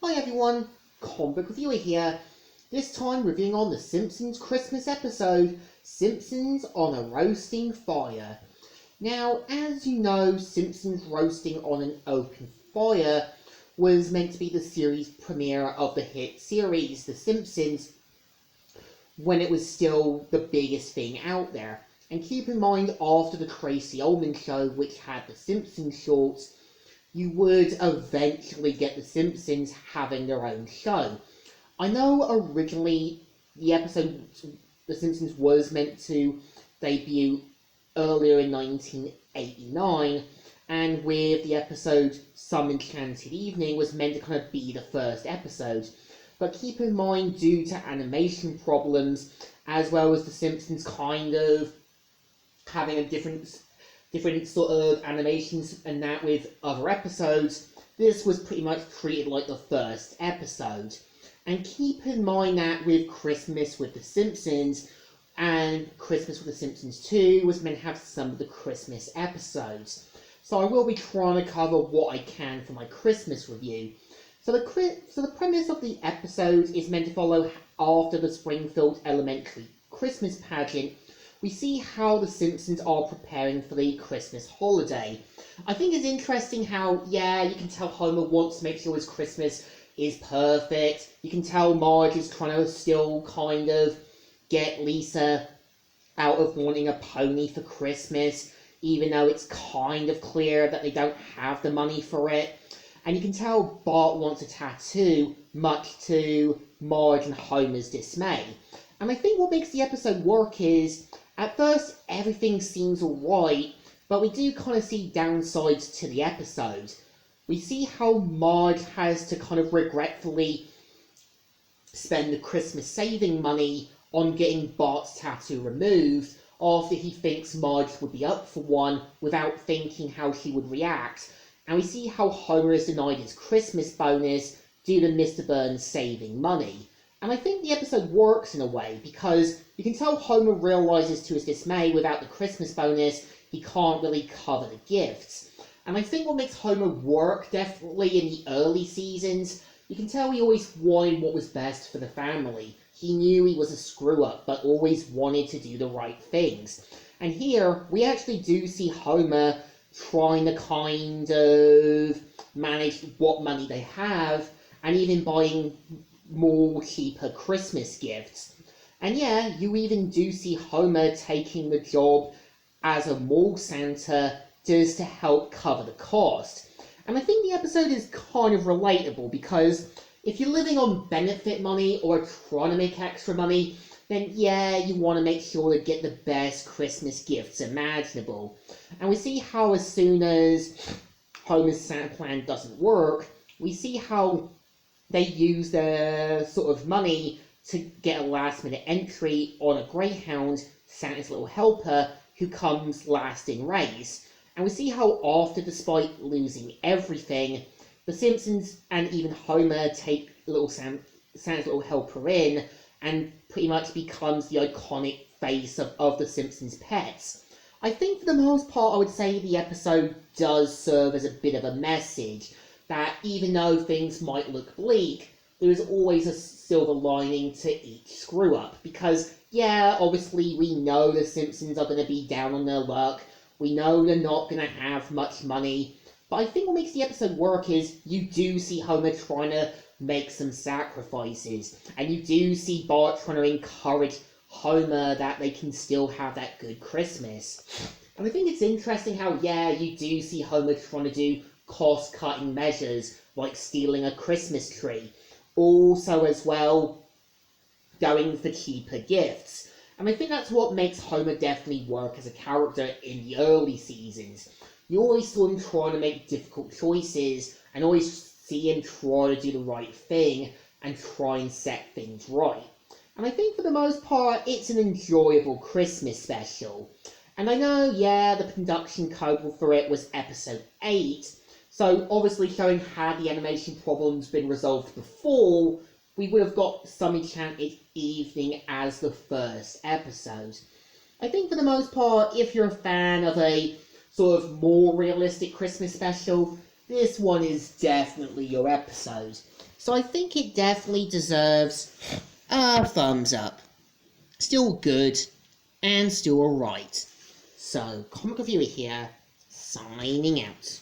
Hi everyone, Comic Reviewer here. This time reviewing on the Simpsons Christmas episode, Simpsons on a Roasting Fire. Now, as you know, Simpsons Roasting on an Open Fire was meant to be the series premiere of the hit series, The Simpsons, when it was still the biggest thing out there. And keep in mind, after the Tracy Ullman show, which had the Simpsons shorts, you would eventually get the Simpsons having their own show. I know originally the episode The Simpsons was meant to debut earlier in 1989, and with the episode Some Enchanted Evening was meant to kind of be the first episode. But keep in mind, due to animation problems, as well as The Simpsons kind of having a different sort of animations and that with other episodes, this was pretty much treated like the first episode. And keep in mind that with Christmas with The Simpsons and Christmas with The Simpsons 2 was meant to have some of the Christmas episodes. So I will be trying to cover what I can for my Christmas review. So the premise of the episode is meant to follow after the Springfield Elementary Christmas pageant. We see how the Simpsons are preparing for the Christmas holiday. I think it's interesting how, you can tell Homer wants to make sure his Christmas is perfect. You can tell Marge is trying to still kind of get Lisa out of wanting a pony for Christmas, even though it's kind of clear that they don't have the money for it. And you can tell Bart wants a tattoo, much to Marge and Homer's dismay. And I think what makes the episode work is, at first, everything seems alright, but we do kind of see downsides to the episode. We see how Marge has to kind of regretfully spend the Christmas saving money on getting Bart's tattoo removed after he thinks Marge would be up for one without thinking how she would react. And we see how Homer is denied his Christmas bonus due to Mr. Burns saving money. And I think the episode works in a way, because you can tell Homer realizes to his dismay without the Christmas bonus, he can't really cover the gifts. And I think what makes Homer work definitely in the early seasons, you can tell he always wanted what was best for the family. He knew he was a screw-up, but always wanted to do the right things. And here, we actually do see Homer trying to kind of manage what money they have, and even buying more cheaper Christmas gifts. And you even do see Homer taking the job as a mall Santa just to help cover the cost. And I think the episode is kind of relatable, because if you're living on benefit money or trying to make extra money, then you want to make sure to get the best Christmas gifts imaginable. And we see how as soon as Homer's Santa plan doesn't work, we see how they use their sort of money to get a last-minute entry on a Greyhound, Santa's little helper, who comes last in race. And we see how after, despite losing everything, the Simpsons and even Homer take Santa's little helper in, and pretty much becomes the iconic face of the Simpsons' pets. I think for the most part, I would say the episode does serve as a bit of a message, that even though things might look bleak, there is always a silver lining to each screw-up. Because, obviously we know the Simpsons are going to be down on their luck, we know they're not going to have much money, but I think what makes the episode work is you do see Homer trying to make some sacrifices, and you do see Bart trying to encourage Homer that they can still have that good Christmas. And I think it's interesting how, you do see Homer trying to do cost-cutting measures, like stealing a Christmas tree. Also, as well, going for cheaper gifts. And I think that's what makes Homer definitely work as a character in the early seasons. You always saw him trying to make difficult choices, and always see him try to do the right thing, and try and set things right. And I think for the most part, it's an enjoyable Christmas special. And I know, the production code for it was episode 8, so obviously showing had the animation problems been resolved before, we would have got Some Enchanted Evening as the first episode. I think for the most part, if you're a fan of a sort of more realistic Christmas special, this one is definitely your episode. So I think it definitely deserves a thumbs up. Still good and still alright. So, Comic Reviewer here, signing out.